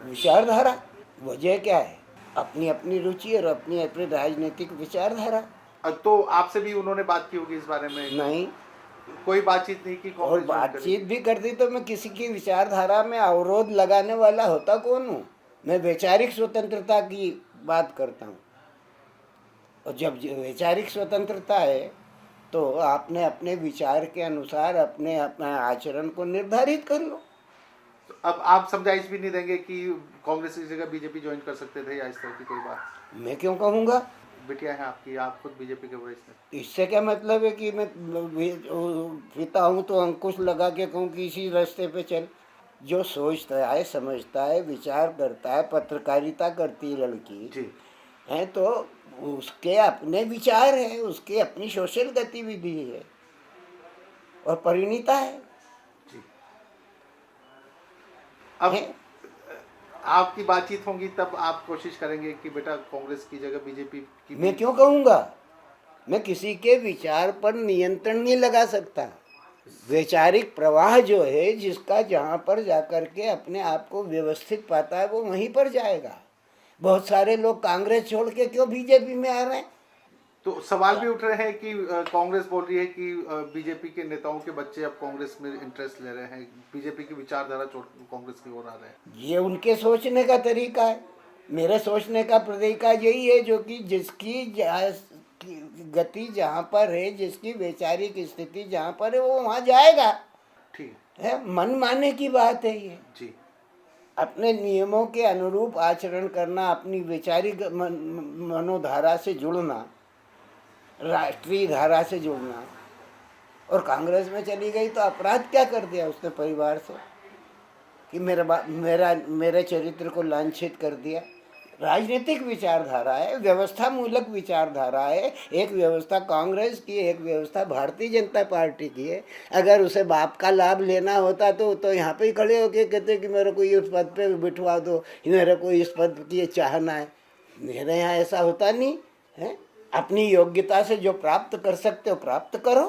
विचारधारा, वजह क्या है? अपनी अपनी रुचि और अपनी अपनी राजनीतिक विचारधारा। तो आपसे भी उन्होंने बात की होगी इस बारे में? नहीं, कोई बातचीत नहीं की और कांग्रेस ज्वाइन बातचीत करेगी? भी करती तो मैं किसी की विचारधारा में अवरोध लगाने वाला होता कौन हूँ? मैं वैचारिक स्वतंत्रता की बात करता हूँ। और जब वैचारिक स्वतंत्रता है तो आपने अपने विचार के अनुसार अपने अपना आचरण को निर्धारित कर लो। तो अब आप समझाइश भी नहीं देंगे कि कांग्रेस की जगह बीजेपी ज्वाइन कर सकते थे या इस तरह की कोई बात? मैं क्यों कहूँगा? बिटिया है आपकी, आप खुद बीजेपी के वरिष्ठ हैं। इससे क्या मतलब है कि मैं पिता हूँ तो अंकुश लगा के कहूँ कि इसी रास्ते पे चल। जो सोचता है, समझता है, विचार करता है, पत्रकारिता करती है लड़की जी है, तो उसके अपने विचार है, उसकी अपनी सोशल गतिविधि है और परिणीता है। जी। अब है? आपकी बातचीत होंगी तब आप कोशिश करेंगे कि बेटा कांग्रेस की जगह बीजेपी की मैं क्यों कहूँगा? मैं किसी के विचार पर नियंत्रण नहीं लगा सकता। वैचारिक प्रवाह जो है, जिसका जहाँ पर जाकर के अपने आप को व्यवस्थित पाता है वो वहीं पर जाएगा। बहुत सारे लोग कांग्रेस छोड़ के क्यों बीजेपी में आ रहे हैं? तो सवाल भी उठ रहे हैं कि कांग्रेस बोल रही है कि बीजेपी के नेताओं के बच्चे अब कांग्रेस में इंटरेस्ट ले रहे हैं, बीजेपी की विचारधारा छोड़ कांग्रेस की ओर आ रहे हैं। ये उनके सोचने का तरीका है। मेरे सोचने का तरीका यही है, जो कि जिसकी गति जहाँ पर है, जिसकी वैचारिक स्थिति जहाँ पर है, वो वहाँ जाएगा। ठीक है, मन मानने की बात है ये। जी। अपने नियमों के अनुरूप आचरण करना, अपनी वैचारिक मनोधारा से जुड़ना, राष्ट्रीय धारा से जुड़ना। और कांग्रेस में चली गई तो अपराध क्या कर दिया उसने परिवार से कि मेरे चरित्र को लांछित कर दिया? राजनीतिक विचारधारा है, व्यवस्था मूलक विचारधारा है। एक व्यवस्था कांग्रेस की, एक व्यवस्था भारतीय जनता पार्टी की है। अगर उसे बाप का लाभ लेना होता तो यहाँ पे ही खड़े होके कहते कि मेरे को इस पद पे बिठवा दो, मेरे को इस पद की चाहना है। मेरे यहाँ ऐसा होता नहीं है। अपनी योग्यता से जो प्राप्त कर सकते हो प्राप्त करो।